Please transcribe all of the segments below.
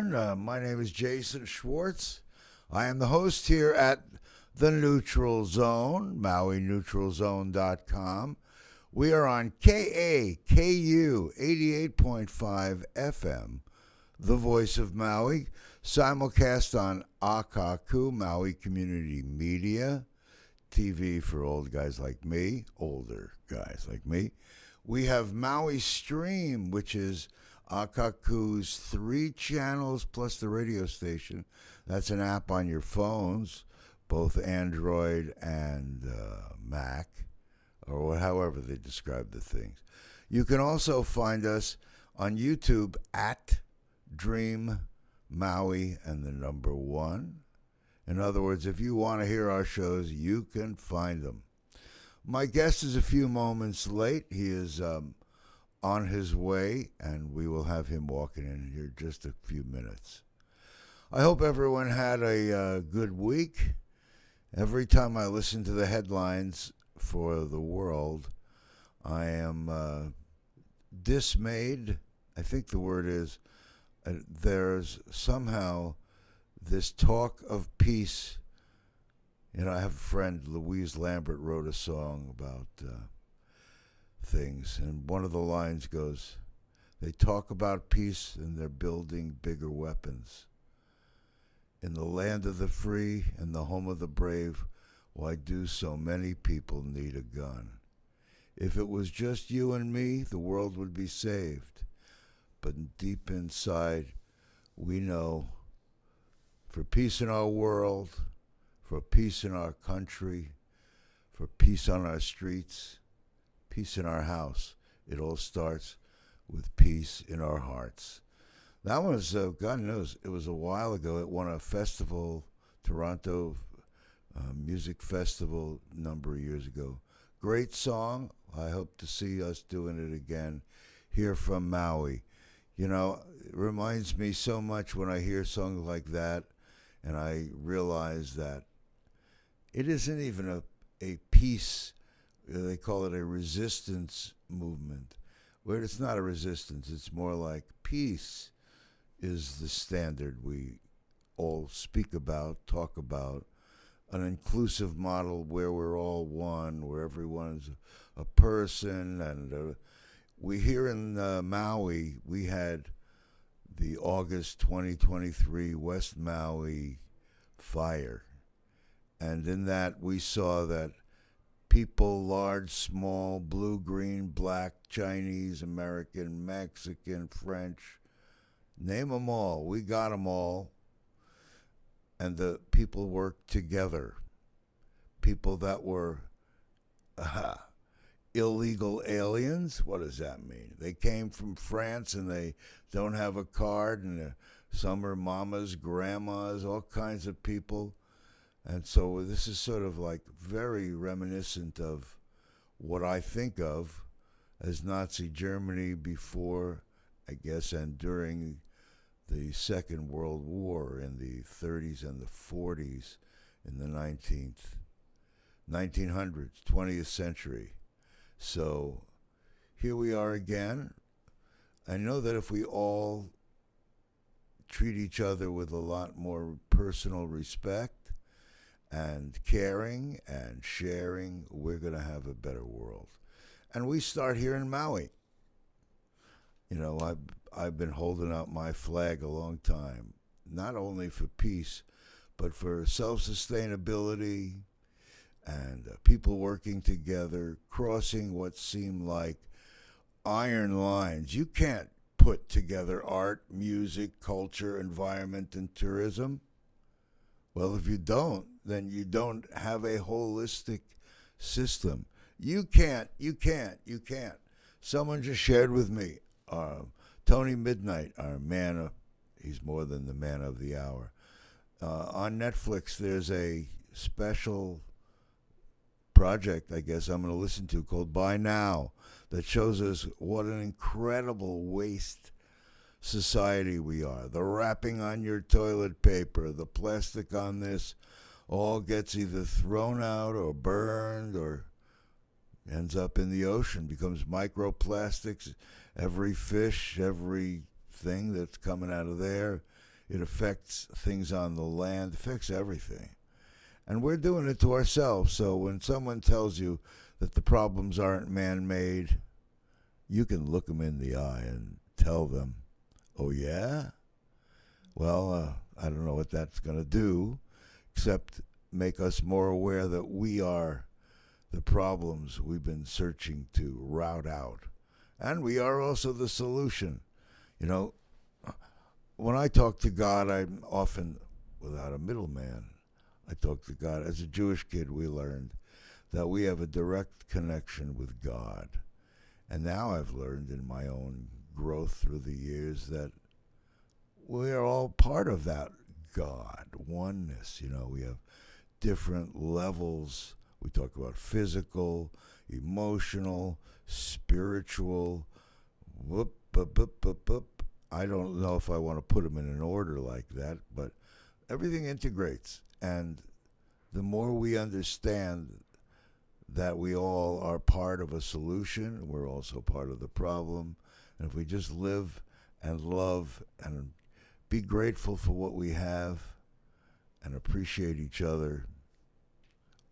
everyone. My name is Jason Schwartz. I am the host here at the Neutral Zone, MauiNeutralZone.com. We are on KAKU 88.5 FM, the voice of Maui, simulcast on Akaku, Maui Community Media, TV for old guys like me, older guys like me. We have Maui Stream, which is Akaku's 3 channels plus the radio station. That's an app on your phones, both Android and Mac, or however they describe the things. You can also find us on YouTube at Dream Maui and the number 1. In other words, if you want to hear our shows, you can find them. My guest is a few moments late. He is on his way, and we will have him walking in here just a few minutes. I hope everyone had a good week. Every time I listen to the headlines for the world, I am dismayed. I think the word is there's somehow this talk of peace. You know, I have a friend, Louise Lambert, wrote a song about things, and one of the lines goes, they talk about peace and they're building bigger weapons. In the land of the free and the home of the brave, why do so many people need a gun? If it was just you and me, the world would be saved. But deep inside, we know for peace in our world, for peace in our country, for peace on our streets, peace in our house, it all starts with peace in our hearts. That was, God knows, it was a while ago. It won a festival, Toronto Music Festival, a number of years ago. Great song. I hope to see us doing it again here from Maui. You know, it reminds me so much when I hear songs like that, and I realize that it isn't even a peace. They call it a resistance movement, where it's not a resistance. It's more like peace is the standard we all speak about, talk about, an inclusive model where we're all one, where everyone's a person. And we here in Maui, we had the August 2023 West Maui fire. And in that, we saw that people, large, small, blue, green, black, Chinese, American, Mexican, French, name them all. We got them all. And the people worked together. People that were illegal aliens. What does that mean? They came from France and they don't have a card, and some are mamas, grandmas, all kinds of people. And so this is sort of like very reminiscent of what I think of as Nazi Germany before, I guess, and during the Second World War in the 30s and the 40s in the 1900s, 20th century. So here we are again. I know that if we all treat each other with a lot more personal respect and caring and sharing, we're going to have a better world. And we start here in Maui. You know, I've been holding out my flag a long time, not only for peace, but for self-sustainability and people working together, crossing what seem like iron lines. You can't put together art, music, culture, environment, and tourism. Well, if you don't, then you don't have a holistic system. You can't. Someone just shared with me, Tony Midnight, our man, he's more than the man of the hour. On Netflix, there's a special project, I guess I'm going to listen to, called By Now, that shows us what an incredible waste society we are. The wrapping on your toilet paper, the plastic on this, all gets either thrown out or burned or ends up in the ocean, becomes microplastics. Every fish, everything that's coming out of there It affects things on the land, affects everything. And we're doing it to ourselves. So when someone tells you that the problems aren't man-made, you can look them in the eye and tell them, oh, yeah? Well, I don't know what that's going to do, except make us more aware that we are the problems we've been searching to rout out. And we are also the solution. You know, when I talk to God, I'm often without a middleman. I talk to God. As a Jewish kid, we learned that we have a direct connection with God. And now I've learned in my own growth through the years that we are all part of that God, oneness. You know, we have different levels. We talk about physical, emotional, spiritual. Whoop, whoop, whoop, whoop, whoop. I don't know if I want to put them in an order like that, but everything integrates. And the more we understand that we all are part of a solution, we're also part of the problem. And if we just live and love and be grateful for what we have and appreciate each other,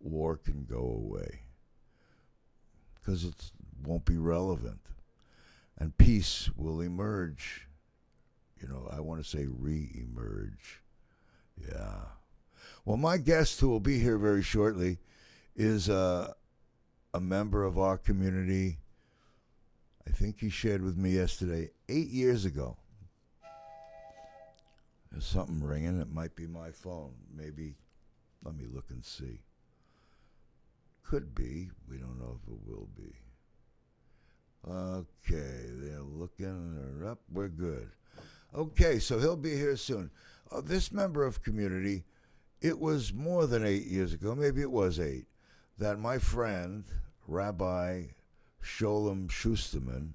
war can go away because it won't be relevant. And peace will emerge. You know, I want to say re-emerge. Yeah. Well, my guest, who will be here very shortly, is a member of our community. I think he shared with me yesterday, 8 years ago. There's something ringing. It might be my phone. Maybe, let me look and see. Could be. We don't know if it will be. Okay, they're looking. They're up. We're good. Okay, so he'll be here soon. This member of community, it was more than 8 years ago, maybe it was 8, that my friend, Rabbi Sholem Schusterman,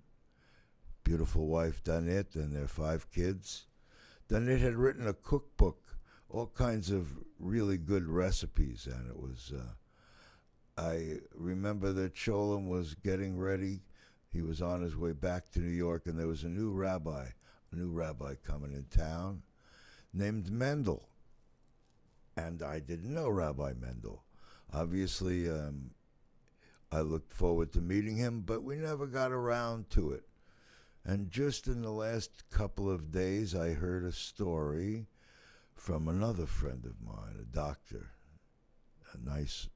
beautiful wife Danit, and their 5 kids, Danit had written a cookbook, all kinds of really good recipes, and it was, I remember that Sholem was getting ready. He was on his way back to New York, and there was a new rabbi coming in town named Mendel. And I didn't know Rabbi Mendel. Obviously, I looked forward to meeting him, but we never got around to it. And just in the last couple of days, I heard a story from another friend of mine, a doctor, a nice,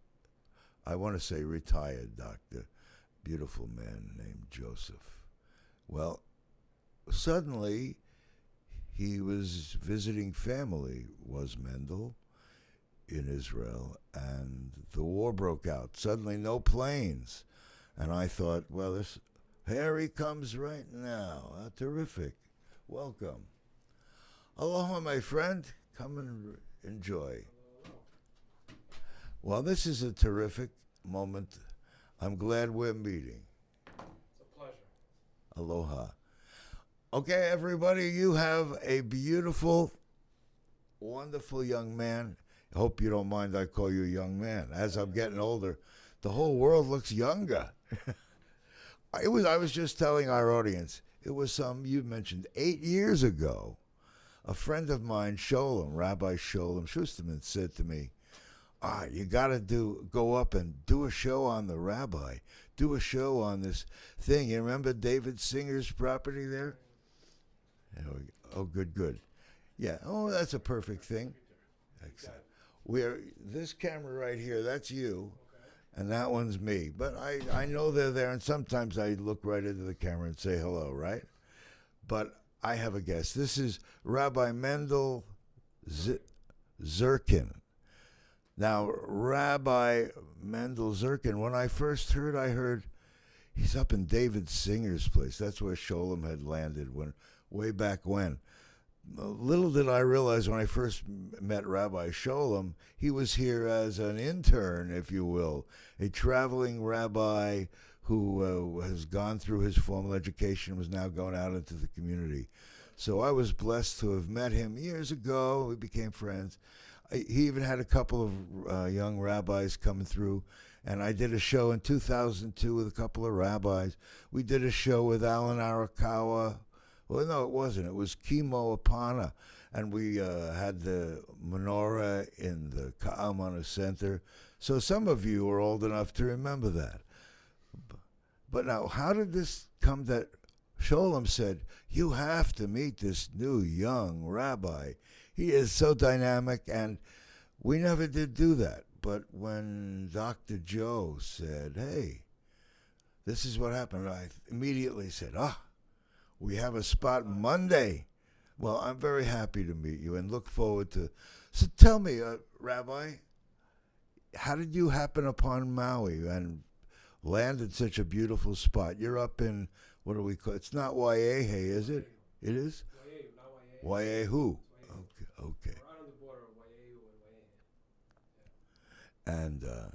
I want to say retired doctor, beautiful man named Joseph. Well, suddenly, he was visiting family, was Mendel, in Israel, and the war broke out. Suddenly, no planes. And I thought, well, here he comes right now. Terrific. Welcome. Aloha, my friend. Come and enjoy. Well, this is a terrific moment. I'm glad we're meeting. It's a pleasure. Aloha. Okay, everybody, you have a beautiful, wonderful young man. I hope you don't mind I call you a young man. As I'm getting older, the whole world looks younger. I was just telling our audience, it was you mentioned 8 years ago, a friend of mine, Rabbi Sholem Schusterman, said to me, you got to go up and do a show on the rabbi, do a show on this thing. You remember David Singer's property there? Oh, good. Yeah. Oh, that's a perfect thing. Excellent. This camera right here, that's you, and that one's me. But I know they're there, and sometimes I look right into the camera and say hello, right? But I have a guest. This is Rabbi Mendel Zirkind. Now, Rabbi Mendel Zirkind, when I first heard, I heard he's up in David Singer's place. That's where Sholem had landed way back when. Little did I realize when I first met Rabbi Sholem, he was here as an intern, if you will, a traveling rabbi who has gone through his formal education, was now going out into the community. So I was blessed to have met him years ago. We became friends. He even had a couple of young rabbis coming through, and I did a show in 2002 with a couple of rabbis. We did a show with Alan Arakawa. Well, no, it wasn't. It was Kimo Apana. and we had the menorah in the Ka'amana Center. So some of you are old enough to remember that. But now, how did this come that Sholem said, you have to meet this new young rabbi? He is so dynamic, and we never did do that. But when Dr. Joe said, hey, this is what happened, I immediately said, we have a spot Monday. Well, I'm very happy to meet you and look forward to. So tell me, Rabbi, how did you happen upon Maui and landed such a beautiful spot? You're up in, what do we call it? It's not Waiahe, is it? It is? Waiahu. Okay. We're out on the border of Waiahu and Waiahe. And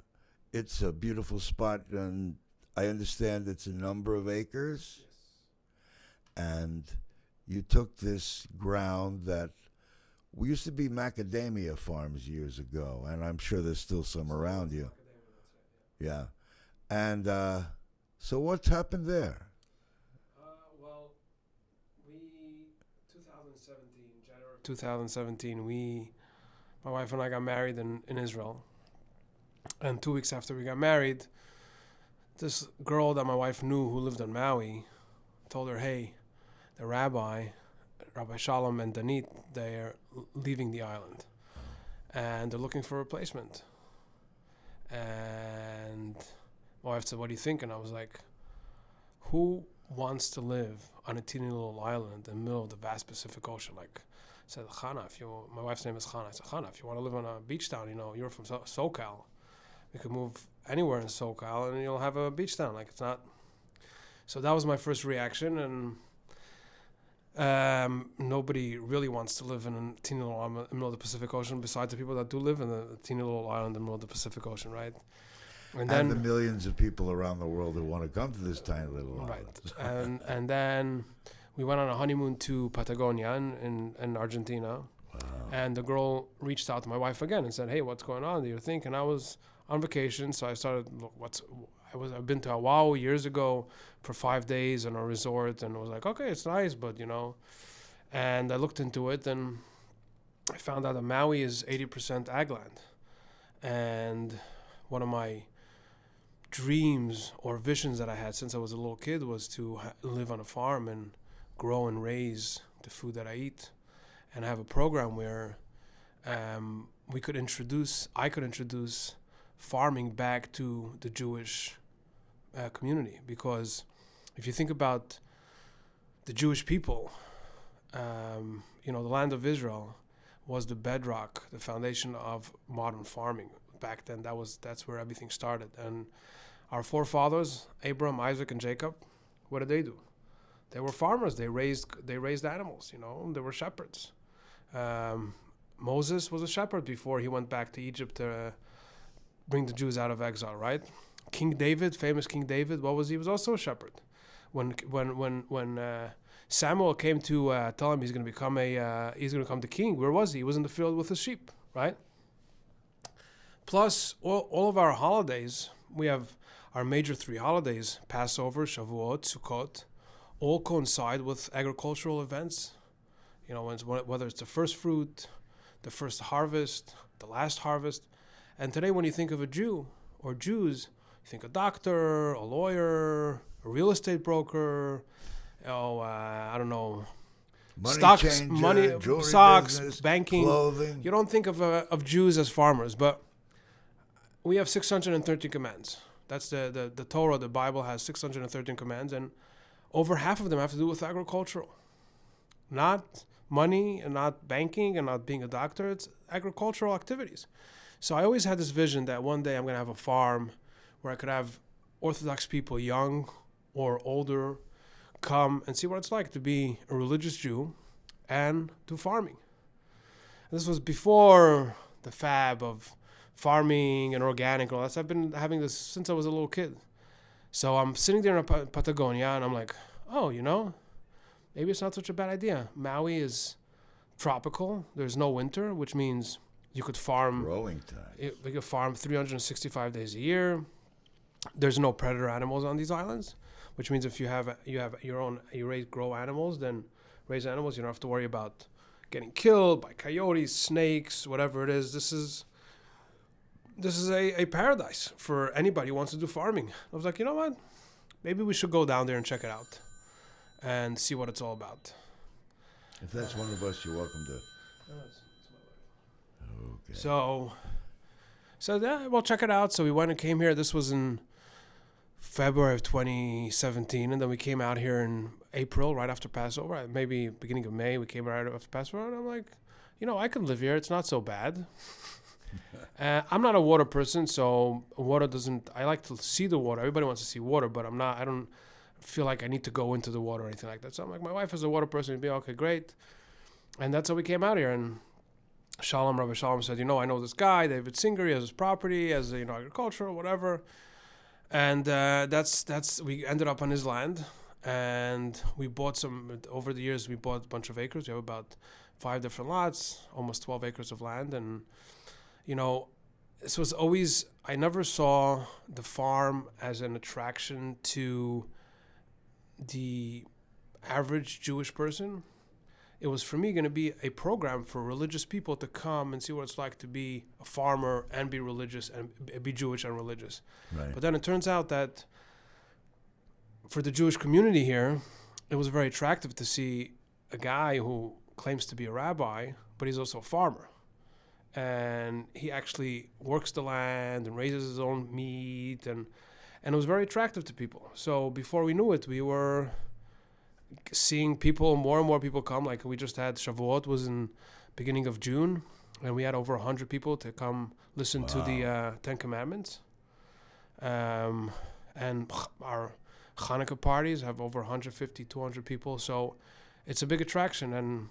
it's a beautiful spot, and I understand it's a number of acres. Yes. And you took this ground that we used to be macadamia farms years ago, and I'm sure there's still some around you. Yeah. And so what's happened there? Well, 2017, my wife and I got married in Israel. And 2 weeks after we got married, this girl that my wife knew who lived on Maui told her, hey, the Rabbi Shalom and Danit, they're leaving the island. And they're looking for a replacement. And my wife said, what do you think? And I was like, who wants to live on a teeny little island in the middle of the vast Pacific Ocean? Like, I said, Chana, my wife's name is Chana. I said, Chana, if you want to live on a beach town, you're from SoCal. We could move anywhere in SoCal and you'll have a beach town. Like, it's not. So that was my first reaction. And nobody really wants to live in a teeny little island in the middle of the Pacific Ocean besides the people that do live in the teeny little island in the middle of the Pacific Ocean, right? And then the millions of people around the world who want to come to this tiny little island. Right. and then we went on a honeymoon to Patagonia in Argentina. Wow. And the girl reached out to my wife again and said, hey, what's going on? Do you think? And I was on vacation, so I started, I've been to Oahu years ago for 5 days in a resort, and I was like, okay, it's nice, but and I looked into it, and I found out that Maui is 80% ag land. And one of my dreams or visions that I had since I was a little kid was to live on a farm and grow and raise the food that I eat, and have a program where I could introduce farming back to the Jewish community. Because if you think about the Jewish people, the land of Israel was the bedrock, the foundation of modern farming. Back then, that's where everything started. And our forefathers, Abraham, Isaac, and Jacob, what did they do? They were farmers. They raised animals. They were shepherds. Moses was a shepherd before he went back to Egypt to bring the Jews out of exile, right? King David, famous King David, what was he? He was also a shepherd. When Samuel came to tell him he's going to become the king, where was he? He was in the field with his sheep, right? Plus, all of our holidays, we have our major 3 holidays: Passover, Shavuot, Sukkot, all coincide with agricultural events. Whether it's the first fruit, the first harvest, the last harvest. And today, when you think of a Jew or Jews, you think a doctor, a lawyer, a real estate broker, I don't know, money stocks, changer, jewelry stocks, business, banking. clothing. You don't think of Jews as farmers, but we have 613 commands. That's the Torah. The Bible has 613 commands, and over half of them have to do with agricultural. Not money and not banking and not being a doctor. It's agricultural activities. So I always had this vision that one day I'm going to have a farm where I could have Orthodox people, young or older, come and see what it's like to be a religious Jew and do farming. And this was before the fad of farming and organic and all that. So I've been having this since I was a little kid. So I'm sitting there in Patagonia and I'm like, maybe it's not such a bad idea. Maui is tropical. There's no winter, which means you could farm. Growing time. You could farm 365 days a year. There's no predator animals on these islands, which means if you have your own, grow animals, then raise animals, you don't have to worry about getting killed by coyotes, snakes, whatever it is. This is a paradise for anybody who wants to do farming. I was like, you know what? Maybe we should go down there and check it out and see what it's all about. If that's one of us, you're welcome to. Okay. So yeah, well, check it out. So we went and came here. This was in February of 2017, and then we came out here in April, right after Passover, maybe beginning of May. We came right after Passover, and I'm like, I can live here. It's not so bad. I'm not a water person, so water doesn't. I like to see the water. Everybody wants to see water, but I don't feel like I need to go into the water or anything like that. So I'm like, my wife is a water person. It'd be okay, great. And that's how we came out here. And Rabbi Shalom said, I know this guy, David Singer. He has his property, as agriculture or whatever. And we ended up on his land, and we bought over the years. We bought a bunch of acres. We have about 5 different lots, almost 12 acres of land, and this was always, I never saw the farm as an attraction to the average Jewish person. It was, for me, going to be a program for religious people to come and see what it's like to be a farmer and be religious and be Jewish and religious. Right. But then it turns out that for the Jewish community here, it was very attractive to see a guy who claims to be a rabbi, but he's also a farmer. And he actually works the land and raises his own meat, and it was very attractive to people. So before we knew it, we were seeing more and more people come. Like we just had Shavuot was in beginning of June, and we had over 100 people to come listen to the 10 Commandments. And our Hanukkah parties have over 150, 200 people. So it's a big attraction, and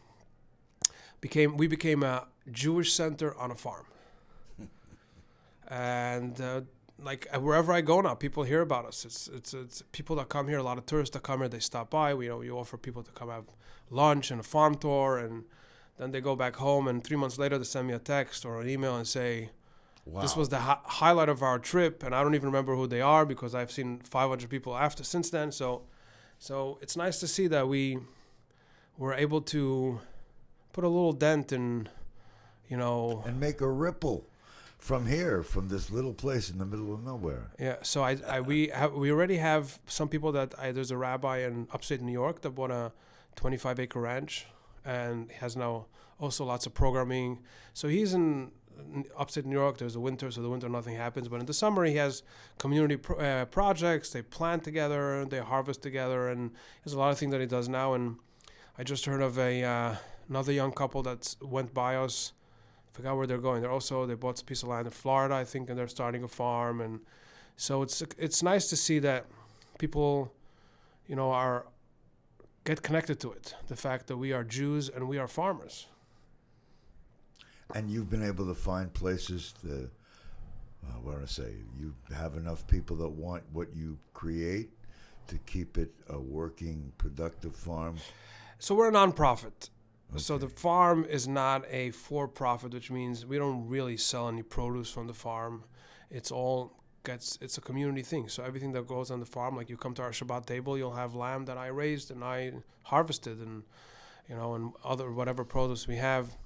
we became a Jewish center on a farm. And wherever I go now, people hear about us. It's people that come here, a lot of tourists that come here, they stop by. We offer people to come have lunch and a farm tour, and then they go back home, and 3 months later they send me a text or an email and say, wow, this was the highlight of our trip, and I don't even remember who they are because I've seen 500 people since then. So it's nice to see that we were able to put a little dent in, and make a ripple from this little place in the middle of nowhere. Yeah. So we already have some people there's a rabbi in upstate New York that bought a 25-acre ranch, and has now also lots of programming. So he's in upstate New York. There's a winter, so the winter nothing happens. But in the summer, he has community projects. They plant together, they harvest together, and there's a lot of things that he does now. And I just heard of another young couple that went by us. I forgot where they're going. They bought a piece of land in Florida, I think, and they're starting a farm. And so it's nice to see that people, get connected to it. The fact that we are Jews and we are farmers. And you've been able to find places you have enough people that want what you create to keep it a working, productive farm? So we're a nonprofit. Okay. So the farm is not a for-profit, which means we don't really sell any produce from the farm. It's a community thing. So everything that goes on the farm, like you come to our Shabbat table, you'll have lamb that I raised and I harvested, and and other whatever produce we have.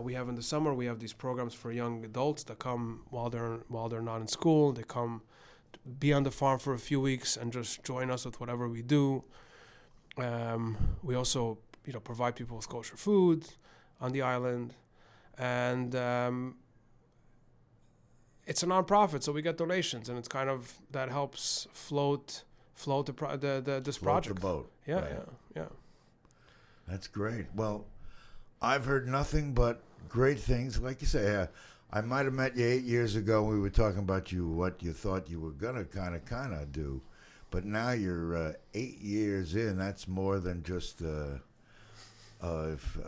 We have in the summer, we have these programs for young adults that come while they're not in school. They come to be on the farm for a few weeks and just join us with whatever we do. We also provide people with kosher food on the island, and it's a nonprofit, so we get donations, and it's kind of that helps float this project. The boat. Yeah, right. yeah. That's great. Well, I've heard nothing but great things. Like you say, I might have met you 8 years ago. We were talking about what you thought you were gonna kind of do, but now you're 8 years in. That's more than just a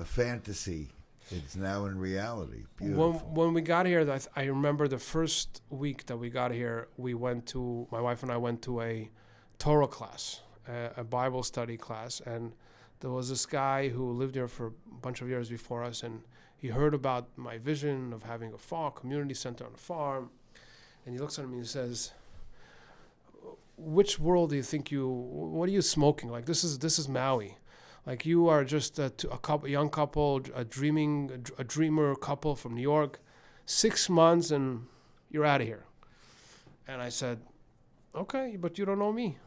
fantasy. It's now in reality. Beautiful. When we got here, I remember the first week that we got here, my wife and I went to a Torah class, a Bible study class, and there was this guy who lived here for a bunch of years before us, and he heard about my vision of having a farm, community center on a farm, and he looks at me and says, "Which world do you think what are you smoking? Like this is Maui. Like you are just a young couple, a dreamer couple from New York, 6 months and you're out of here. And I said, okay, but you don't know me.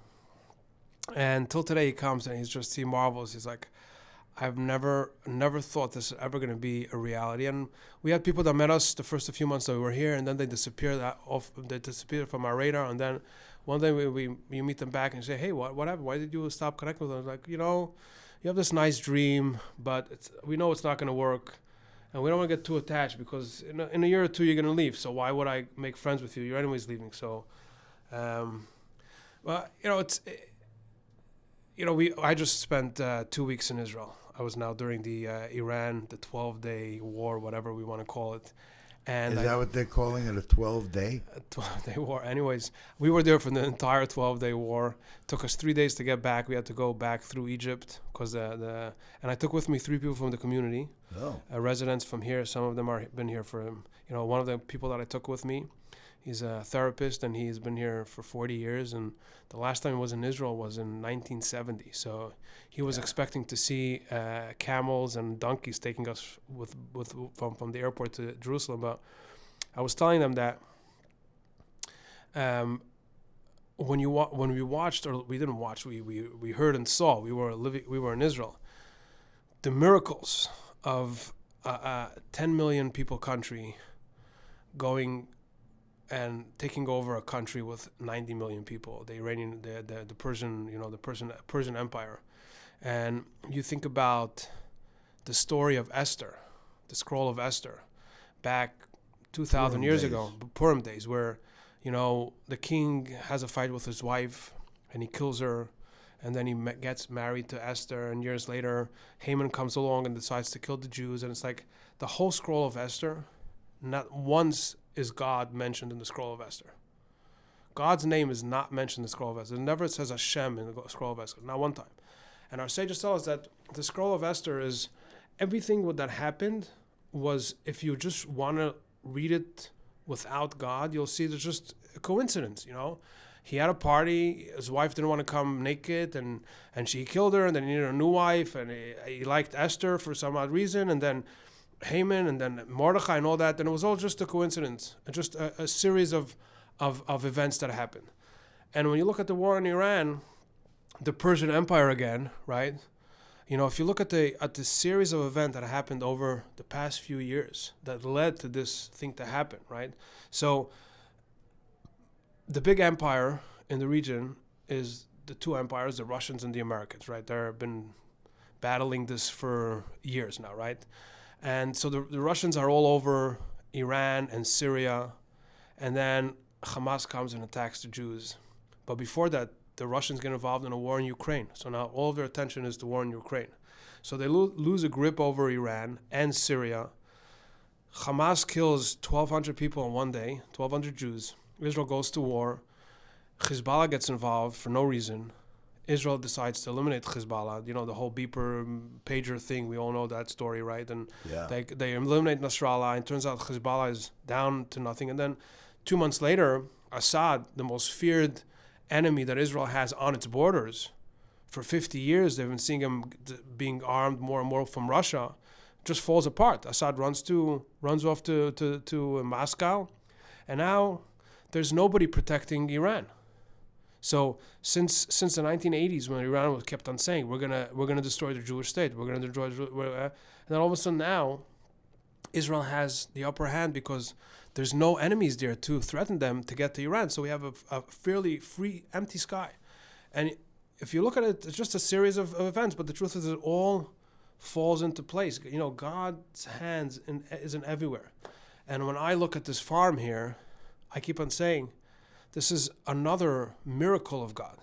And till today he comes and he marvels. He's like, I've never thought this is ever going to be a reality. And we had people that met us the first few months that we were here, and then they disappeared from our radar. And then one day we meet them back and say, hey, what happened? Why did you stop connecting with us? Like, you have this nice dream, but we know it's not going to work. And we don't want to get too attached because in a year or two you're going to leave. So why would I make friends with you? You're anyways leaving. So, I just spent 2 weeks in Israel. I was now during the Iran, the 12-day war, whatever we want to call it. And Is that what they're calling it, a 12-day? A 12-day war. Anyways, we were there for the entire 12-day war. It took us 3 days to get back. We had to go back through Egypt because and I took with me 3 people from the community, residents from here. Some of them have been here for, one of the people that I took with me, he's a therapist and he's been here for 40 years. And the last time he was in Israel was in 1970. So he was expecting to see camels and donkeys taking us from the airport to Jerusalem. But I was telling them that when we watched, or we didn't watch, we heard and saw. We were in Israel. The miracles of a 10 million people country going and taking over a country with 90 million people, the Iranian, the Persian, the Persian Empire. And you think about the story of Esther, the scroll of Esther, back 2,000 years ago, Purim days, where, the king has a fight with his wife and he kills her, and then he gets married to Esther, and years later, Haman comes along and decides to kill the Jews. And it's like the whole scroll of Esther, not once is God mentioned in the scroll of Esther. God's name is not mentioned in the scroll of Esther. It never says Hashem in the scroll of Esther, not one time. And our sages tell us that the scroll of Esther is everything that happened was, if you just want to read it without God, you'll see there's just a coincidence, He had a party, his wife didn't want to come naked, and she killed her, and then he needed a new wife, and he liked Esther for some odd reason, and then Haman, and then Mordechai, and all that, and it was all just a coincidence, just a series of events that happened. And when you look at the war in Iran, the Persian Empire again, right? If you look at the series of events that happened over the past few years that led to this thing to happen, right? So the big empire in the region is the 2 empires, the Russians and the Americans, right? They've been battling this for years now, right? And so the Russians are all over Iran and Syria, and then Hamas comes and attacks the Jews. But before that, the Russians get involved in a war in Ukraine. So now all of their attention is the war in Ukraine. So they lose a grip over Iran and Syria. Hamas kills 1,200 people in one day, 1,200 Jews. Israel goes to war. Hezbollah gets involved for no reason. Israel decides to eliminate Hezbollah, the whole beeper pager thing. We all know that story, right? And they eliminate Nasrallah, and it turns out Hezbollah is down to nothing. And then 2 months later, Assad, the most feared enemy that Israel has on its borders, for 50 years, they've been seeing him being armed more and more from Russia, just falls apart. Assad runs off to Moscow, and now there's nobody protecting Iran. So since the 1980s, when Iran kept on saying we're gonna destroy the Jewish state, and then all of a sudden now, Israel has the upper hand because there's no enemies there to threaten them to get to Iran. So we have a fairly free, empty sky. And if you look at it, it's just a series of events. But the truth is, it all falls into place. God's hands isn't everywhere. And when I look at this farm here, I keep on saying, this is another miracle of God.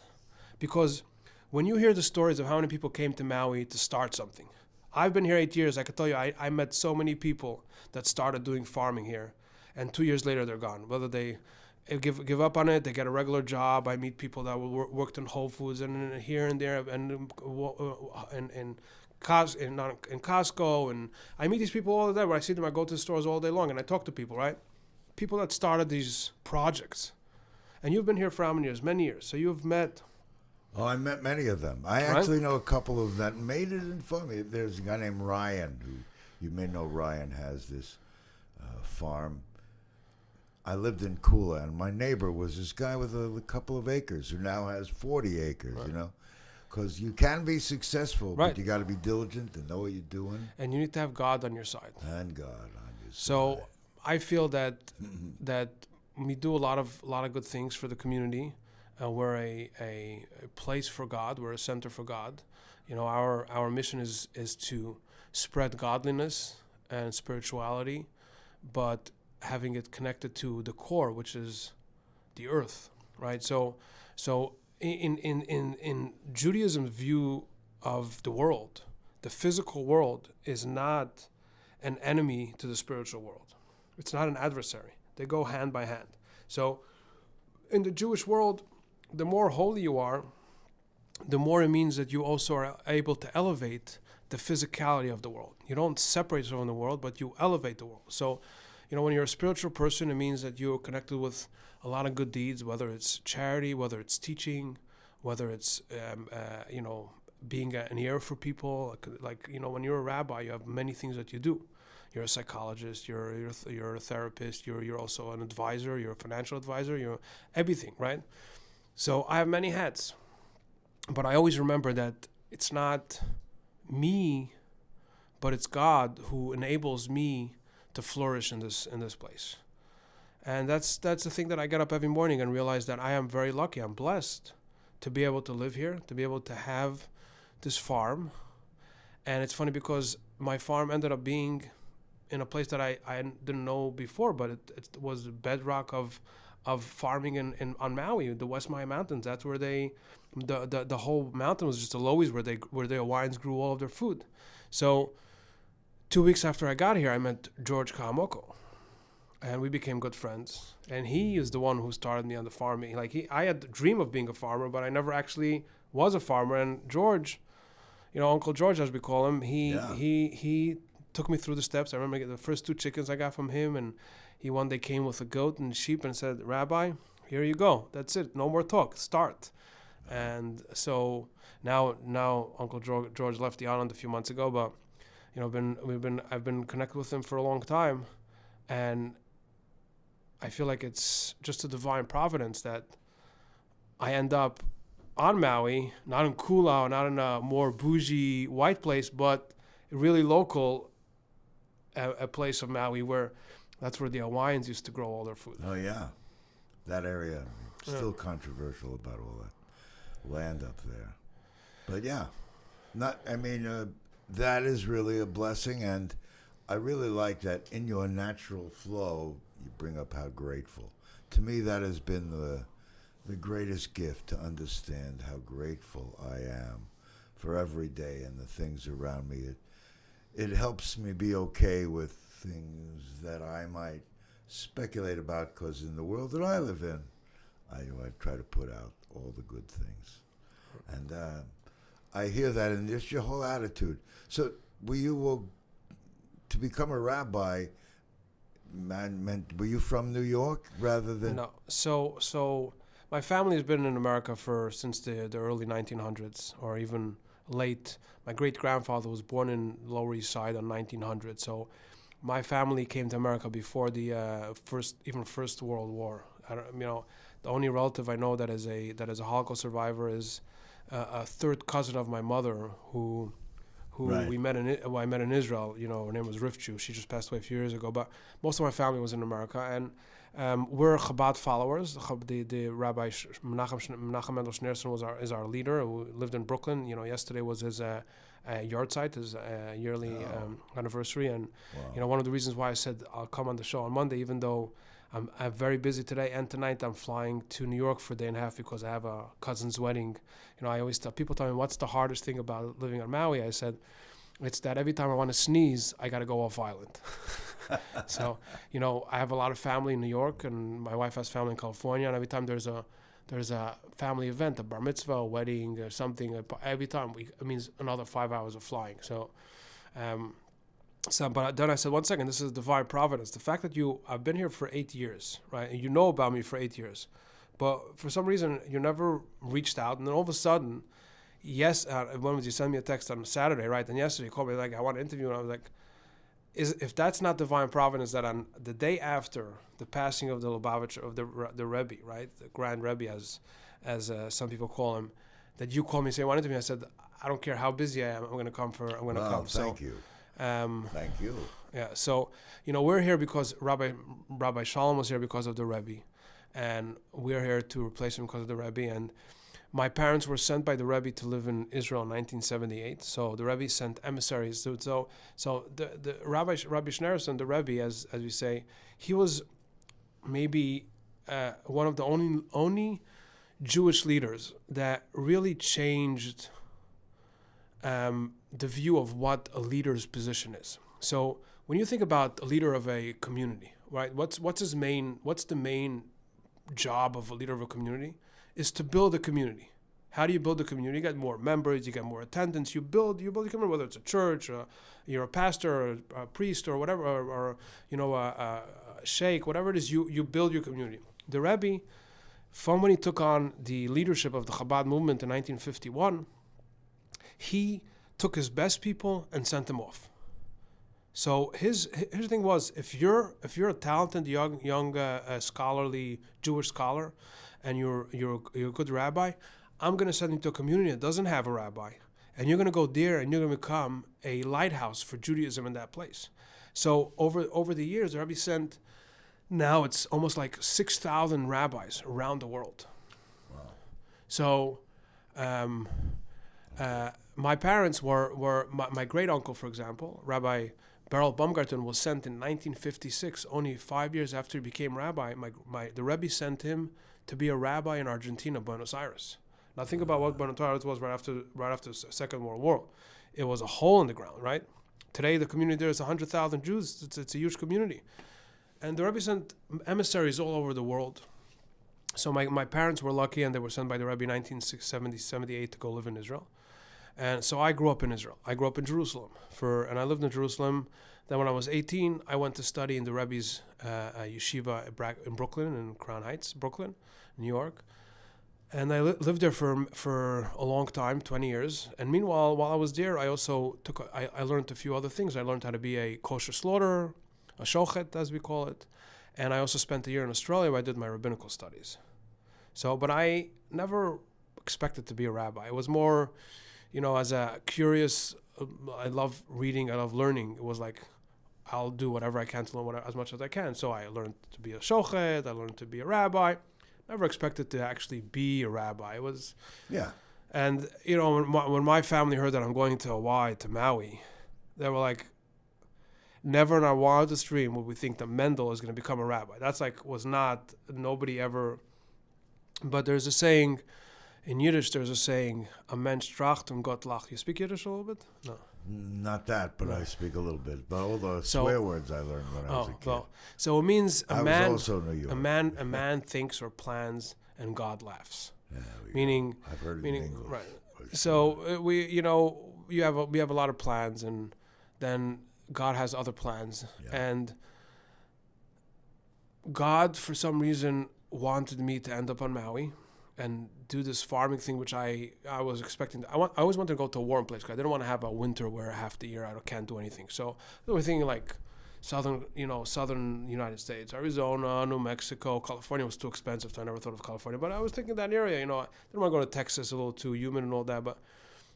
Because when you hear the stories of how many people came to Maui to start something, I've been here 8 years. I can tell you, I met so many people that started doing farming here, and 2 years later they're gone. Whether they give up on it, they get a regular job. I meet people that worked in Whole Foods and here and there, and in Costco, and I meet these people all the time. When I see them, I go to the stores all day long, and I talk to people, right? People that started these projects. And you've been here for how many years? Many years. So you've met Oh, I met many of them. I actually know a couple of that made it in for me. There's a guy named Ryan, who you may know. Ryan has this farm. I lived in Kula, and my neighbor was this guy with a couple of acres who now has 40 acres, Right. you know. Because you can be successful, Right. but you got to be diligent and know what you're doing. And you need to have God on your side. And God on your So side. I feel that we do a lot of good things for the community. We're a place for God. We're a center for God. You know, our mission is to spread godliness and spirituality, but having it connected to the core, which is the earth, right? So in Judaism's view of the world, the physical world is not an enemy to the spiritual world. It's not an adversary. They go hand by hand. So in the Jewish world, the more holy you are, the more it means that you also are able to elevate the physicality of the world. You don't separate yourself from the world, but you elevate the world. So, you know, when you're a spiritual person, it means that you're connected with a lot of good deeds, whether it's charity, whether it's teaching, whether it's, you know, being an ear for people. Like, you know, when you're a rabbi, you have many things that you do. You're a psychologist, you're a therapist, you're also an advisor, you're a financial advisor, you're everything, right? So I have many hats, but I always remember that it's not me, but it's God who enables me to flourish in this place. And that's the thing that I get up every morning and realize that I am very lucky. I'm blessed to be able to live here, to be able to have this farm. And it's funny because my farm ended up being in a place that I didn't know before, but it was the bedrock of farming on Maui, the West Maui Mountains. That's where the whole mountain was just the lowies where the Hawaiians grew all of their food. So 2 weeks after I got here, I met George Kahamoko, and we became good friends. And he is the one who started me on the farming. I had the dream of being a farmer, but I never actually was a farmer. And George, you know, Uncle George, as we call him, he took me through the steps. I remember the first 2 chickens I got from him, and he one day came with a goat and sheep and said, "Rabbi, here you go. That's it. No more talk. Start." And so now Uncle George left the island a few months ago, but you know, I've been connected with him for a long time, and I feel like it's just a divine providence that I end up on Maui, not in Kula, not in a more bougie white place, but really local, a place of Maui where that's where the Hawaiians used to grow all their food. Oh, yeah. That area, still controversial about all that land up there. But yeah, that is really a blessing. And I really like that in your natural flow, you bring up how grateful. To me, that has been the greatest gift, to understand how grateful I am for every day and the things around me. It helps me be okay with things that I might speculate about, because in the world that I live in, I try to put out all the good things. And I hear that in just your whole attitude. So were to become a rabbi, were you from New York rather than? No. So my family has been in America since the early 1900s, or even late. My great-grandfather was born in Lower East Side in 1900. So my family came to America before the First World War. The only relative I know that is a Holocaust survivor is a third cousin of my mother who Right. I met in Israel. You know, her name was Rivchu. She just passed away a few years ago. But most of my family was in America, and we're Chabad followers. The Rabbi Menachem Mendel is our leader, who lived in Brooklyn. You know, yesterday was his yard site, his yearly anniversary, and Wow. you know, one of the reasons why I said I'll come on the show on Monday, even though I'm very busy today, and tonight I'm flying to New York for a day and a half because I have a cousin's wedding. You know, I always tell people, what's the hardest thing about living on Maui? I said, it's that every time I want to sneeze, I got to go off island. So, you know, I have a lot of family in New York, and my wife has family in California, and every time there's a family event, a bar mitzvah, a wedding, or something, every time it means another 5 hours of flying. So, but then I said, 1 second, this is divine providence. The fact that I've been here for 8 years, right? And you know about me for 8 years, But for some reason, you never reached out. And then all of a sudden, when was you send me a text on Saturday, right? And yesterday you called me like, I want to interview. And I was like, if that's not divine providence, that on the day after the passing of the Lubavitcher, of the Rebbe, right? The Grand Rebbe, as some people call him, that you called me and say, I want to interview. I said, I don't care how busy I am. I'm going to come. Thank you. Thank you. Yeah. So, we're here because Rabbi Shalom was here because of the Rebbe. And we're here to replace him because of the Rebbe. And my parents were sent by the Rebbe to live in Israel in 1978. So the Rebbe sent emissaries. So the Rabbi Schneerson, the Rebbe, as we say, he was maybe one of the only Jewish leaders that really changed the view of what a leader's position is. So when you think about a leader of a community, right? What's the main job of a leader of a community? Is to build a community. How do you build a community? You get more members, you get more attendance, you build a community, whether it's a church, you're a pastor, or a priest, or whatever, or a sheikh, whatever it is, you build your community. The Rebbe, from when he took on the leadership of the Chabad movement in 1951, he took his best people and sent them off. So his thing was, if you're a talented young scholarly Jewish scholar, and you're a good rabbi, I'm going to send you to a community that doesn't have a rabbi, and you're going to go there and you're going to become a lighthouse for Judaism in that place. So over the years, the Rebbe sent, now it's almost like 6,000 rabbis around the world. Wow. So my parents were my great uncle, for example, Rabbi Beryl Baumgarten, was sent in 1956, only 5 years after he became rabbi. The Rebbe sent him to be a rabbi in Argentina, Buenos Aires. Now think about what Buenos Aires was right after the Second World War. It was a hole in the ground, right? Today the community there is 100,000 Jews. It's a huge community. And the Rebbe sent emissaries all over the world. So my parents were lucky, and they were sent by the Rebbe in 1978 to go live in Israel. And so I grew up in Israel. I grew up in Jerusalem, and I lived in Jerusalem. Then when I was 18, I went to study in the Rebbe's yeshiva in Brooklyn, in Crown Heights, Brooklyn, New York. And I lived there for a long time, 20 years. And meanwhile, while I was there, I also I learned a few other things. I learned how to be a kosher slaughterer, a shochet, as we call it. And I also spent a year in Australia where I did my rabbinical studies. But I never expected to be a rabbi. It was more, as a curious, I love reading, I love learning. It was like, I'll do whatever I can to learn as much as I can. So I learned to be a shochet, I learned to be a rabbi. Never expected to actually be a rabbi. It was... Yeah. And, when my family heard that I'm going to Hawaii, to Maui, they were like, never in our wildest dream would we think that Mendel is going to become a rabbi. That's nobody ever... But there's a saying, in Yiddish, a Mensch tracht Gott lacht. You speak Yiddish a little bit? No. Not that, but no. I speak a little bit. But all the swear words I learned when I was a kid. Well, so it means I was also New York. A man thinks or plans, and God laughs. Yeah, meaning, I've heard it in English. Right. So we have a lot of plans, and then God has other plans, and God, for some reason, wanted me to end up on Maui and do this farming thing, which I was expecting. I always wanted to go to a warm place because I didn't want to have a winter where half the year I can't do anything. So we were thinking like southern United States, Arizona, New Mexico. California was too expensive, so I never thought of California. But I was thinking that area, I didn't want to go to Texas, a little too humid and all that.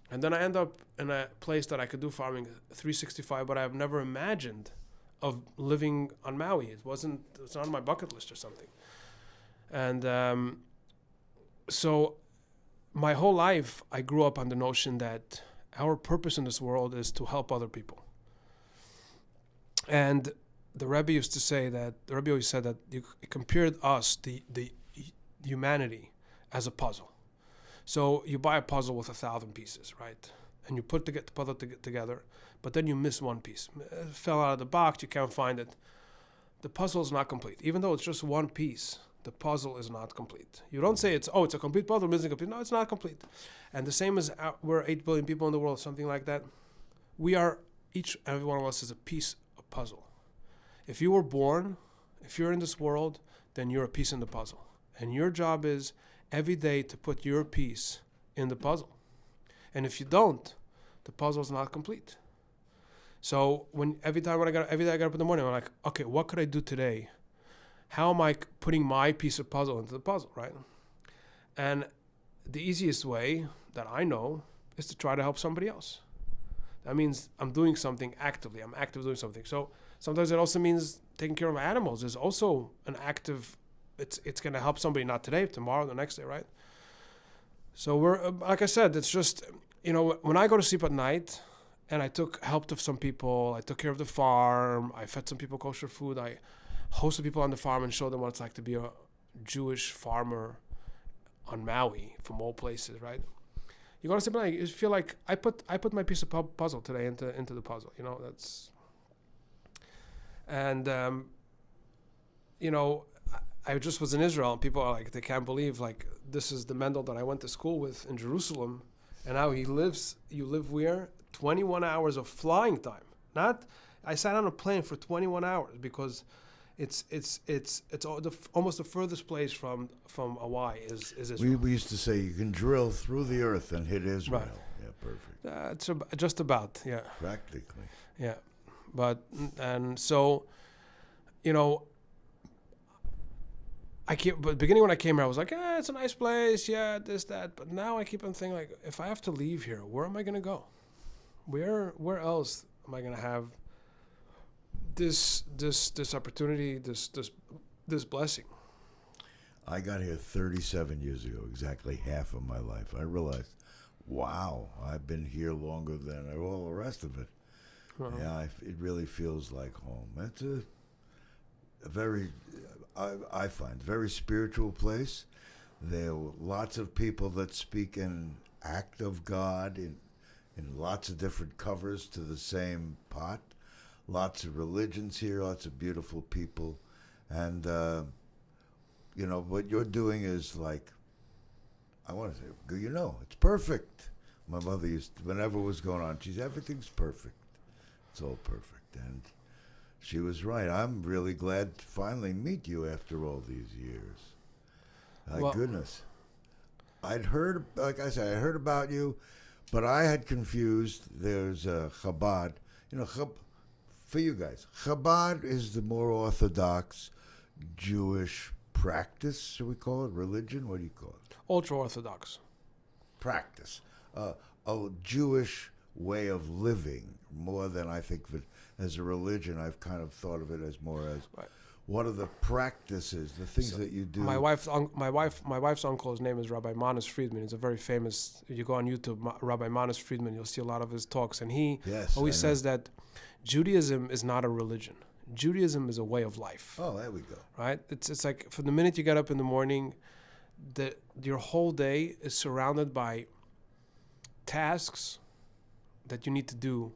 And then I end up in a place that I could do farming 365, but I've never imagined of living on Maui. It's not on my bucket list or something. And so my whole life, I grew up on the notion that our purpose in this world is to help other people. And the Rebbe always said that he compared us, the humanity, as a puzzle. So you buy a puzzle with 1,000 pieces, right? And you put the puzzle together, but then you miss one piece. It fell out of the box, you can't find it. The puzzle is not complete. Even though it's just one piece, the puzzle is not complete. You don't say it's a complete puzzle, it's incomplete. No, it's not complete. And the same as we're 8 billion people in the world, something like that. Every one of us is a piece of puzzle. If you were born, if you're in this world, then you're a piece in the puzzle. And your job is every day to put your piece in the puzzle. And if you don't, the puzzle is not complete. So every day I get up in the morning, I'm like, okay, what could I do today? How am I putting my piece of puzzle into the puzzle, right? And the easiest way that I know is to try to help somebody else. That means I'm doing something actively. I'm actively doing something. So sometimes it also means taking care of animals is also an active. It's going to help somebody, not today, tomorrow, the next day, right? So we're like I said, it's just, when I go to sleep at night, and I helped some people, I took care of the farm, I fed some people kosher food, I hosted people on the farm and showed them what it's like to be a Jewish farmer on Maui, from all places, right? You go to sleep at night, you feel like I put my piece of puzzle today into the puzzle, that's, and I just was in Israel, and people are like, they can't believe, like, this is the Mendel that I went to school with in Jerusalem, and now you live where? 21 hours of flying time. I sat on a plane for 21 hours because it's almost the furthest place from Hawaii is Israel. We used to say you can drill through the earth and hit Israel. Right. Yeah, perfect. It's just about, yeah. Practically. Yeah. But but beginning when I came here, I was like, it's a nice place, yeah, this, that. But now I keep on thinking, like, if I have to leave here, where am I going to go? Where else am I going to have this opportunity, this blessing? I got here 37 years ago, exactly half of my life. I realized, wow, I've been here longer than all the rest of it. Uh-huh. Yeah, it really feels like home. It's a very, I find, very spiritual place. There are lots of people that speak and act of God in lots of different covers to the same pot. Lots of religions here, lots of beautiful people. And, what you're doing is like, I want to say, it's perfect. My mother used to, whenever it was going on, everything's perfect. It's all perfect. And she was right. I'm really glad to finally meet you after all these years. My goodness. I'd heard, like I said, I heard about you, but I had confused. There's Chabad. For you guys, Chabad is the more orthodox Jewish practice, should we call it? Religion? What do you call it? Ultra-Orthodox. Practice. A Jewish way of living, more than I think of it as a religion. I've kind of thought of it as more as what are the practices, the things that you do. My wife's uncle, his name is Rabbi Mendel Friedman. He's a very famous. If you go on YouTube, Rabbi Mendel Friedman, you'll see a lot of his talks, and he always says that Judaism is not a religion. Judaism is a way of life. Oh, there we go. Right? It's like from the minute you get up in the morning, your whole day is surrounded by tasks that you need to do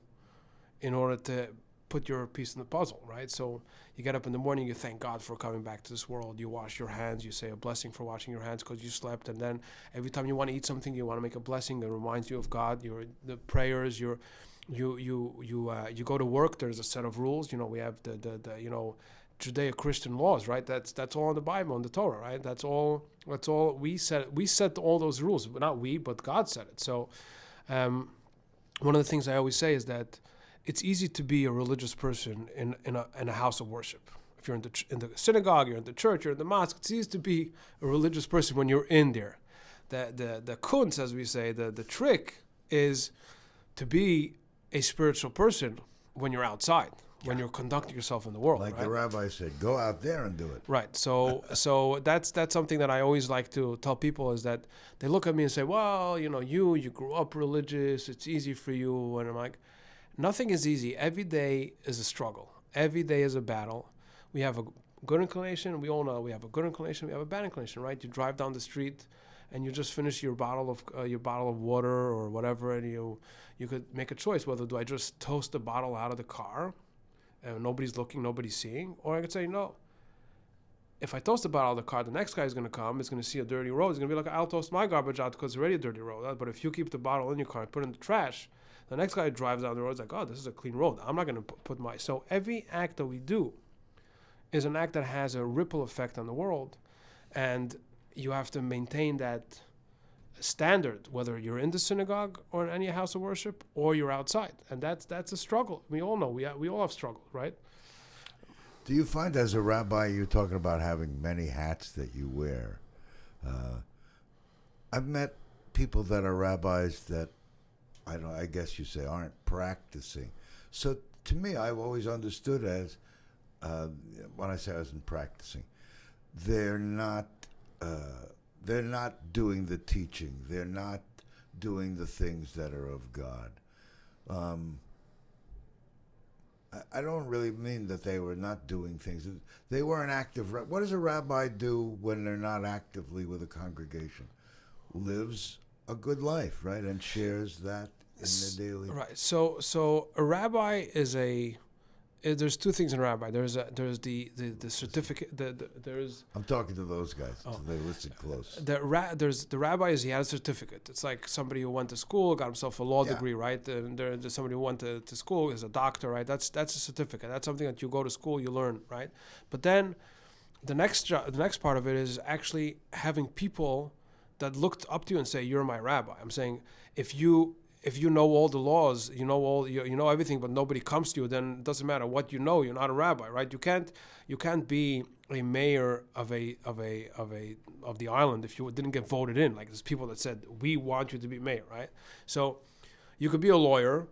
in order to put your piece in the puzzle, right? So you get up in the morning, you thank God for coming back to this world. You wash your hands. You say a blessing for washing your hands because you slept. And then every time you want to eat something, you want to make a blessing that reminds you of God. The prayers. You go to work. There's a set of rules. We have the Judeo-Christian laws, right? That's all in the Bible, in the Torah, right? That's all we set. We set all those rules, not we, but God said it. So, one of the things I always say is that it's easy to be a religious person in a house of worship. If you're in the synagogue, you're in the church, you're in the mosque. It's easy to be a religious person when you're in there. The kunz, as we say, the trick is to be a spiritual person when you're outside, when you're conducting yourself in the world. Like right? the rabbi said, go out there and do it. Right. So that's something that I always like to tell people is that they look at me and say, well, you grew up religious. It's easy for you. And I'm like, nothing is easy. Every day is a struggle. Every day is a battle. We have a good inclination. We all know we have a good inclination. We have a bad inclination, right? You drive down the street and you just finish your bottle of water or whatever, and you could make a choice whether do I just toast the bottle out of the car and nobody's looking, nobody's seeing, or I could say no. If I toast the bottle out of the car, the next guy is going to come. He's going to see a dirty road. He's going to be like, I'll toast my garbage out because it's already a dirty road. But if you keep the bottle in your car and put it in the trash, the next guy drives down the road. Is like, oh, this is a clean road. I'm not going to put my. So every act that we do is an act that has a ripple effect on the world, and you have to maintain that standard, whether you're in the synagogue or in any house of worship or you're outside, and that's a struggle. We all know we all have struggled, right? Do you find as a rabbi, you're talking about having many hats that you wear? I've met people that are rabbis that I guess you say aren't practicing. So to me, I've always understood as when I say I wasn't practicing, they're not doing the teaching. They're not doing the things that are of God. I don't really mean that they were not doing things. They weren't active. What does a rabbi do when they're not actively with a congregation? Lives a good life, right, and shares that in the daily. Right. So a rabbi is there's two things in a rabbi. There's the certificate. There's. I'm talking to those guys. So they listen close. There's the rabbi he had a certificate. It's like somebody who went to school, got himself a law degree, right? And there's somebody who went to school, is a doctor, right? That's a certificate. That's something that you go to school, you learn, right? But then the next part of it is actually having people that looked up to you and say, "You're my rabbi." I'm saying if you know all the laws, you know everything, but nobody comes to you, then it doesn't matter what you know. You're not a rabbi, right? You can't be a mayor of the island if you didn't get voted in. Like there's people that said we want you to be mayor, right? So you could be a lawyer,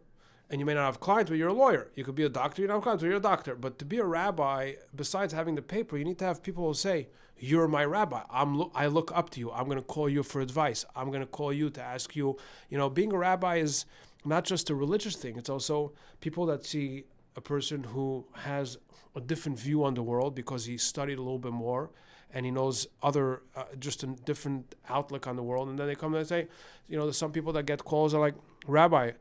and you may not have clients, but you're a lawyer. You could be a doctor, you don't have clients, but you're a doctor. But to be a rabbi, besides having the paper, you need to have people who say, "You're my rabbi. I look up to you. I'm going to call you for advice. I'm going to call you to ask you." Being a rabbi is not just a religious thing. It's also people that see a person who has a different view on the world because he studied a little bit more and he knows just a different outlook on the world. And then they come and say, there's some people that get calls that are like, "Rabbi,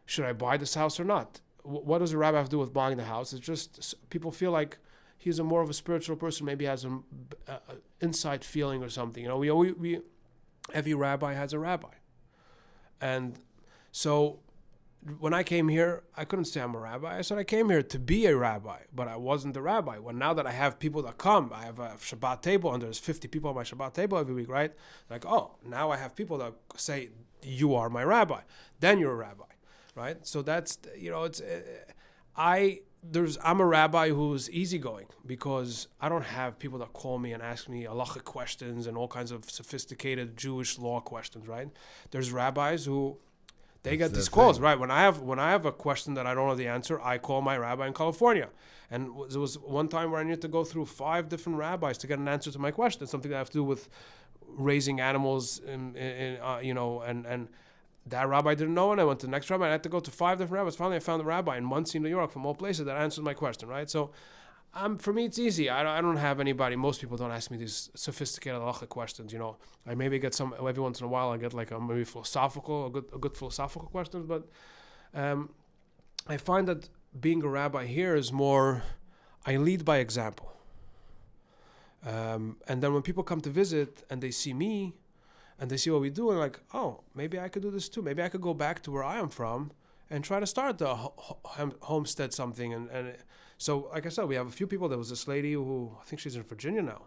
should I buy this house or not?" What does a rabbi have to do with buying the house? It's just people feel like he's more of a spiritual person, maybe has an inside feeling or something. Every rabbi has a rabbi. And so when I came here, I couldn't say I'm a rabbi. I said I came here to be a rabbi, but I wasn't a rabbi. Well, now that I have people that come, I have a Shabbat table, and there's 50 people on my Shabbat table every week, right? Like, now I have people that say, "You are my rabbi." Then you're a rabbi, right? So that's, I'm a rabbi who's easygoing because I don't have people that call me and ask me halachic questions and all kinds of sophisticated Jewish law questions, right? There's rabbis who they get these calls, right? When I have a question that I don't know the answer, I call my rabbi in California. And there was one time where I needed to go through 5 different rabbis to get an answer to my question, something that I have to do with raising animals, and that rabbi didn't know, and I went to the next rabbi, and I had to go to 5 different rabbis. Finally, I found a rabbi in Muncie, New York, from all places, that answered my question, right? So, for me, it's easy. I don't have anybody. Most people don't ask me these sophisticated halachic questions. I maybe get some every once in a while. I get like a maybe philosophical, a good philosophical questions. But I find that being a rabbi here is more. I lead by example. And then when people come to visit and they see me, and they see what we do, and like, oh, maybe I could do this too. Maybe I could go back to where I am from and try to start the homestead something. And so, like I said, we have a few people. There was this lady who, I think she's in Virginia now,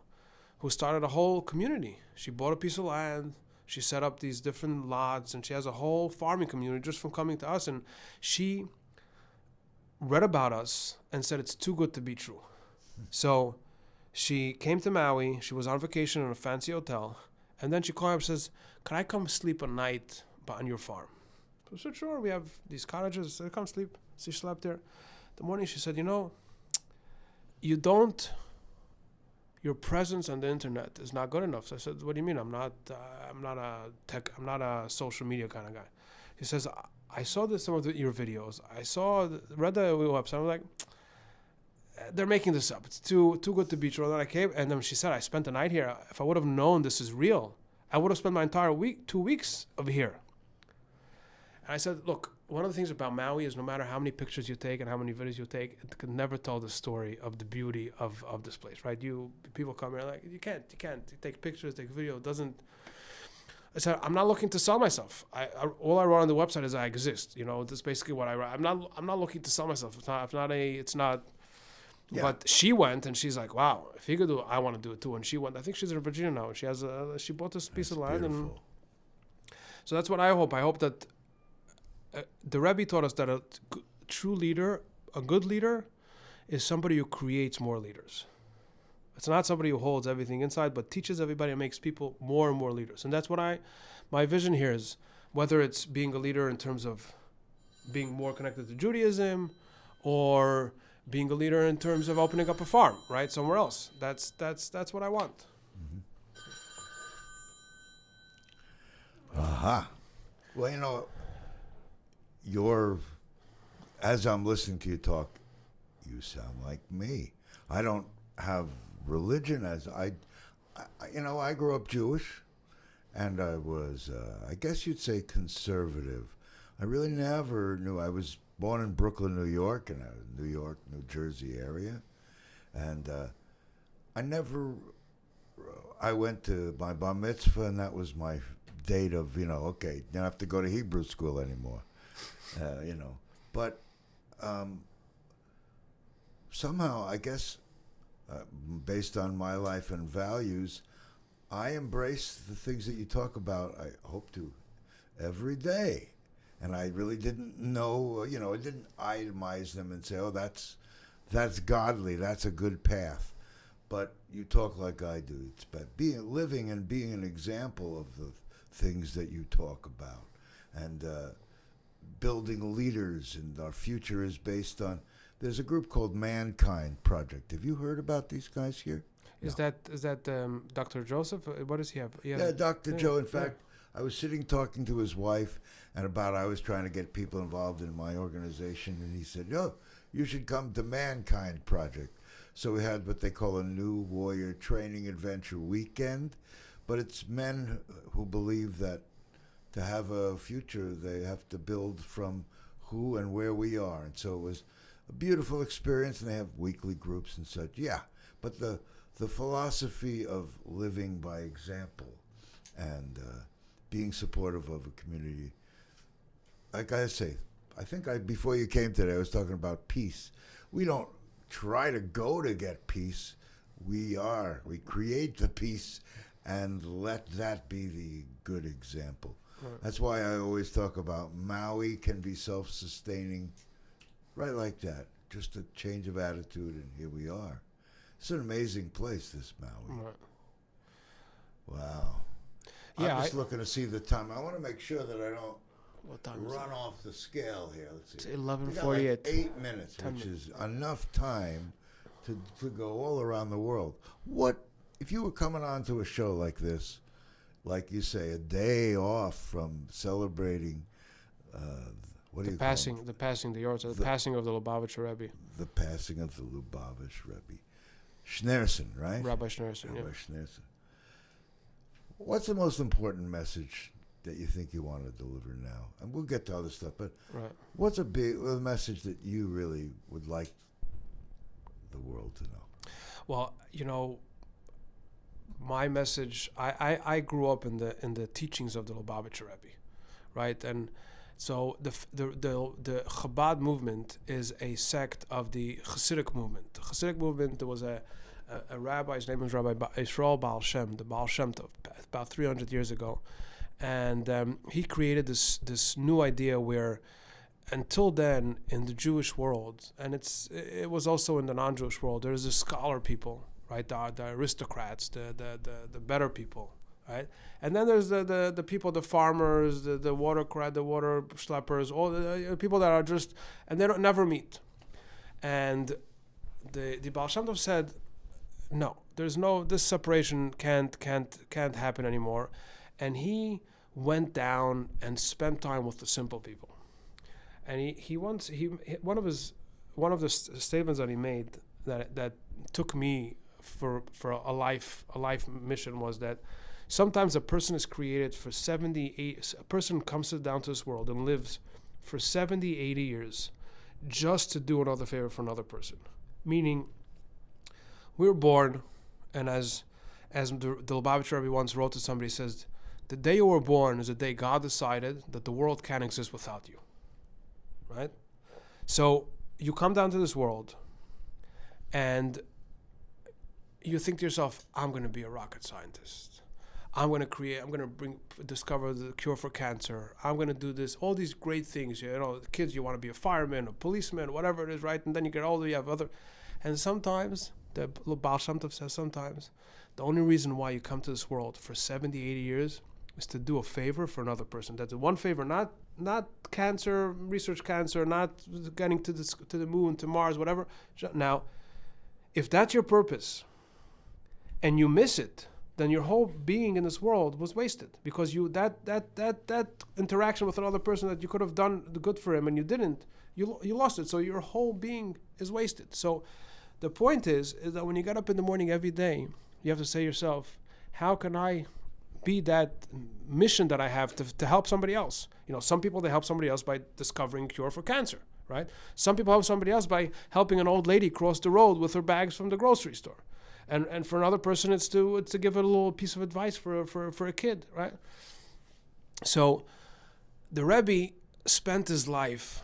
who started a whole community. She bought a piece of land. She set up these different lots, and she has a whole farming community just from coming to us. And she read about us and said it's too good to be true. So she came to Maui. She was on vacation in a fancy hotel. And then she called up and says, "Can I come sleep a night on your farm?" So I said, "Sure, we have these cottages." I said, "Come sleep." So she slept there. The morning she said, your presence on the internet is not good enough. So I said, "What do you mean? I'm not a social media kind of guy." He says, "I saw some of your videos. Read the website. I was like, they're making this up. It's too good to be true." And then I came, and then she said, "I spent the night here. If I would have known this is real, I would have spent my entire 2 weeks over here." And I said, "Look, one of the things about Maui is no matter how many pictures you take and how many videos you take, it can never tell the story of the beauty of this place, right? People come here like, you can't take pictures, take video. It doesn't." I said, "I'm not looking to sell myself. All I wrote on the website is I exist. That's basically what I write. I'm not looking to sell myself. It's not. Yeah. But she went and she's like, wow, if he could do it, I want to do it too. And she went. I think she's in Virginia now. She bought this piece of land, and beautiful. so that's what I hope. I hope that the Rebbe taught us that a true leader, a good leader, is somebody who creates more leaders. It's not somebody who holds everything inside, but teaches everybody and makes people more and more leaders. And that's what my vision here is, whether it's being a leader in terms of being more connected to Judaism, or being a leader in terms of opening up a farm, right, somewhere else. That's what I want. Aha. Well, as I'm listening to you talk, you sound like me. I don't have religion I grew up Jewish, and I was, I guess you'd say, conservative. I really never knew. I was born in Brooklyn, New York, in a New York, New Jersey area, and I went to my bar mitzvah, and that was my date of, okay, you don't have to go to Hebrew school anymore, But somehow, I guess, based on my life and values, I embrace the things that you talk about. I hope to every day. And I really didn't know, I didn't itemize them and say, oh, that's godly, that's a good path. But you talk like I do. It's about living and being an example of the things that you talk about. And building leaders, and our future is based on, there's a group called Mankind Project. Have you heard about these guys here? Is that Dr. Joseph? What does he have? Yeah, Dr. Joe. In fact, I was sitting talking to his wife, and I was trying to get people involved in my organization, and he said, you should come to Mankind Project. So we had what they call a New Warrior Training Adventure Weekend, but it's men who believe that to have a future, they have to build from who and where we are. And so it was a beautiful experience, and they have weekly groups and such. Yeah, but the philosophy of living by example and being supportive of a community. Like I say, I think before you came today, I was talking about peace. We don't try to go to get peace. We create the peace and let that be the good example. Right. That's why I always talk about Maui can be self-sustaining, right like that. Just a change of attitude, and here we are. It's an amazing place, this Maui. Right. Wow. Yeah, I'm just looking to see the time. I want to make sure that I don't run off the scale here. Let's see. It's 11:48. Like 8 minutes, which is enough time to go all around the world. What if you were coming on to a show like this, like you say, a day off from celebrating the passing of the Lubavitch Rebbe. The passing of the Lubavitch Rebbe. Schneerson, right? Rabbi Schneerson, Rabbi Schneerson. What's the most important message that you think you want to deliver now? And we'll get to other stuff, but what's a message that you really would like the world to know? Well, my message, I grew up in the teachings of the Lubavitcher Rebbe, right? And so the Chabad movement is a sect of the Hasidic movement. The Hasidic movement, there was a rabbi, his name was Rabbi Yisrael Baal Shem, the Baal Shem Tov, about 300 years ago. And he created this new idea where, until then, in the Jewish world, and it was also in the non-Jewish world, there's the scholar people, right? The aristocrats, the better people, right? And then there's the people, the farmers, the water schleppers, all the people that are just, and they don't never meet. And the Baal Shem Tov said, no, this separation can't happen anymore. And he went down and spent time with the simple people. And one of the statements that he made that took me for a life mission was that sometimes a person is created for 78. A person comes down to this world and lives for 70, 80 years just to do another favor for another person. Meaning, we were born, and as the Lubavitcher Rebbe once wrote to somebody, says, the day you were born is the day God decided that the world can't exist without you. Right? So you come down to this world, and you think to yourself, I'm going to be a rocket scientist. I'm going to discover the cure for cancer. I'm going to do this, all these great things. You know, kids, you want to be a fireman, a policeman, whatever it is, right? And then you get older, you have other. And sometimes, the Baal Shem Tov says sometimes, the only reason why you come to this world for 70, 80 years is to do a favor for another person. That's one favor, not cancer, research cancer, not getting to the moon, to Mars, whatever. Now, if that's your purpose and you miss it, then your whole being in this world was wasted, because you that interaction with another person that you could have done the good for him and you didn't, you lost it. So your whole being is wasted. So the point is that when you get up in the morning every day, you have to say to yourself, how can I be that mission that I have to help somebody else? You know, some people, they help somebody else by discovering a cure for cancer, right? Some people help somebody else by helping an old lady cross the road with her bags from the grocery store. And for another person, it's to give a little piece of advice for a kid, right? So the Rebbe spent his life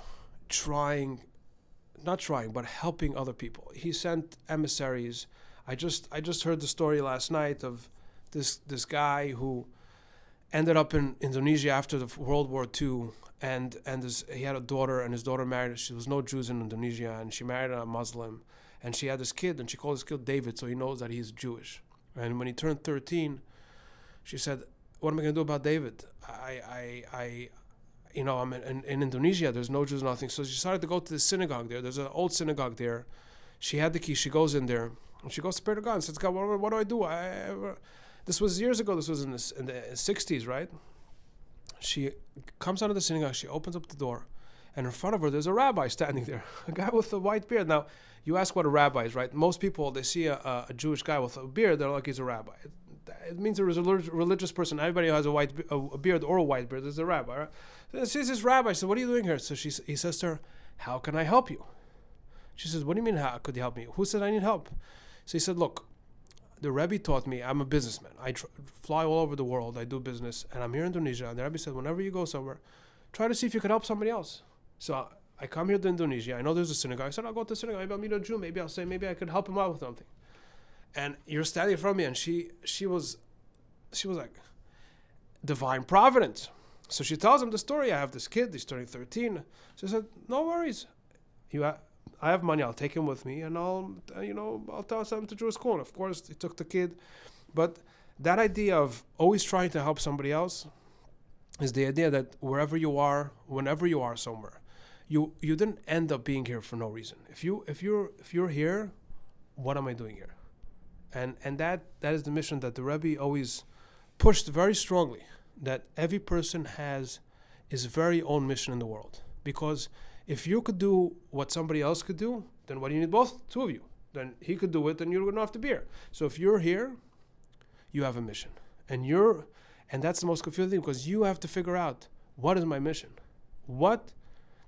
not trying, but helping other people. He sent emissaries. I just heard the story last night of this guy who ended up in Indonesia after the World War II, and he had a daughter, and his daughter married. There was no Jews in Indonesia, and she married a Muslim. And she had this kid, and she called this kid David, so he knows that he's Jewish. And when he turned 13, she said, "What am I going to do about David? I'm in Indonesia. There's no Jews, nothing." So she decided to go to the synagogue there. There's an old synagogue there. She had the key. She goes in there, and she goes to pray to God and says, "God, what do I do?" This was years ago. This was in the 60s, right? She comes out of the synagogue. She opens up the door, and in front of her, there's a rabbi standing there, a guy with a white beard. Now, you ask what a rabbi is, right? Most people, they see a Jewish guy with a beard, they're like, he's a rabbi. It means there is a religious person. Everybody who has a beard or a white beard is a rabbi, right? So she says, "Rabbi," I said, "What are you doing here?" So he says to her, "How can I help you?" She says, "What do you mean, how could you help me? Who said I need help?" So he said, "Look, the Rebbe taught me, I'm a businessman. I fly all over the world. I do business, and I'm here in Indonesia. And the Rebbe said, whenever you go somewhere, try to see if you could help somebody else." So I come here to Indonesia. I know there's a synagogue. I said, I'll go to the synagogue. Maybe I'll meet a Jew. Maybe I'll say, maybe I could help him out with something. And you're standing in front of me, and she was like, divine providence. So she tells him the story. I have this kid. He's turning 13. She said, "No worries. I have money. I'll take him with me, and I'll tell him to Jewish school." And of course, he took the kid. But that idea of always trying to help somebody else is the idea that wherever you are, whenever you are somewhere, you didn't end up being here for no reason. If you're here, what am I doing here? And that is the mission that the Rebbe always pushed very strongly, that every person has his very own mission in the world. Because if you could do what somebody else could do, then what do you need two of you? Then he could do it, and you wouldn't have to be here. So if you're here, you have a mission. And that's the most confusing thing, because you have to figure out, what is my mission? What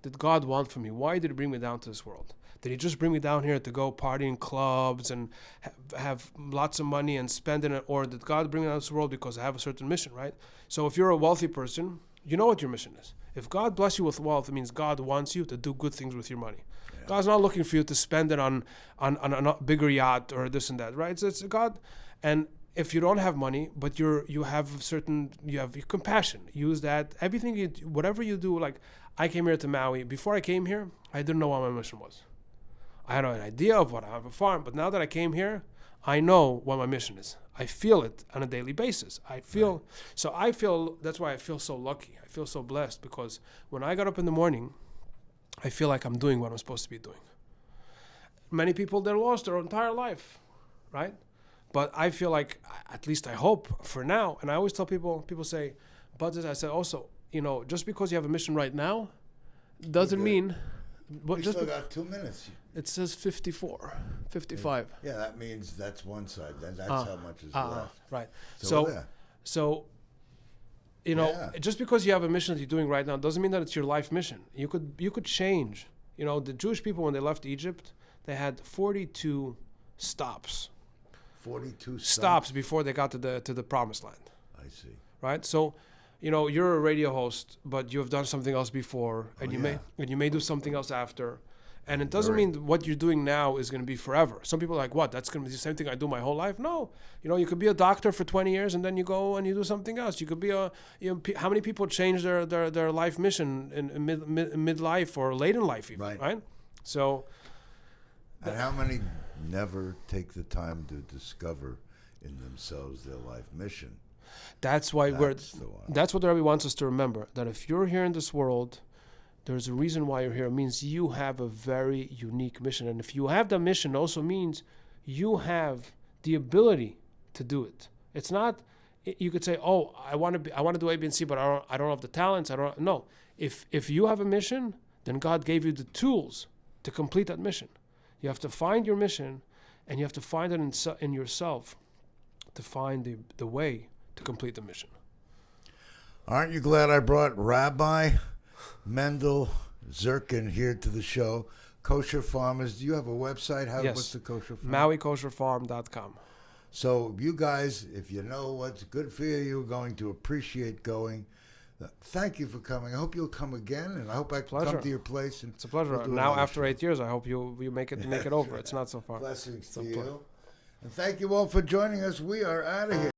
did God want from me? Why did he bring me down to this world? Did he just bring me down here to go party in clubs and have lots of money and spend it? Or did God bring me down to this world because I have a certain mission, right? So if you're a wealthy person, you know what your mission is. If God bless you with wealth, it means God wants you to do good things with your money. Yeah. God's not looking for you to spend it on a bigger yacht or this and that, right? So it's God. And if you don't have money, but you have compassion, use that. Everything, whatever you do, like I came here to Maui. Before I came here, I didn't know what my mission was. I had an idea of what I have a farm, but now that I came here, I know what my mission is. I feel it on a daily basis. That's why I feel so lucky. I feel so blessed, because when I got up in the morning, I feel like I'm doing what I'm supposed to be doing. Many people, they're lost their entire life, right? But I feel like, at least I hope for now, and I always tell people say, but I said also, just because you have a mission right now, doesn't mean... We still got 2 minutes. It says 55. Yeah, that means that's one side. Then that's how much is left. Right. So just because you have a mission that you're doing right now doesn't mean that it's your life mission. You could change. The Jewish people, when they left Egypt, they had 42 stops. 42 stops before they got to the promised land. I see. Right? So, you're a radio host, but you have done something else before, and you may do something else after. And it doesn't Very. mean what you're doing now is going to be forever. Some people are like, what? That's going to be the same thing I do my whole life? No. You could be a doctor for 20 years and then you go and you do something else. You could be how many people change their life mission in midlife or late in life even, right? So. And how many never take the time to discover in themselves their life mission? That's why that's what the Rebbe wants us to remember, that if you're here in this world, there's a reason why you're here. It means you have a very unique mission. And if you have that mission, it also means you have the ability to do it. It's not, you could say, oh, I want to do A, B, and C, but I don't have the talents. No. If you have a mission, then God gave you the tools to complete that mission. You have to find your mission, and you have to find it in yourself to find the way to complete the mission. Aren't you glad I brought Rabbi Mendel Zirkind here to the show? Kosher Farmers. Do you have a website? Yes. What's the Kosher Farm? MauiKosherFarm.com. So you guys, if you know what's good for you, you're going to appreciate going. Thank you for coming. I hope you'll come again, and I hope I can come to your place. And it's a pleasure. we'll now, after 8 years, I hope you make it over. It's not so far. Blessings to you. And thank you all for joining us. We are out of here.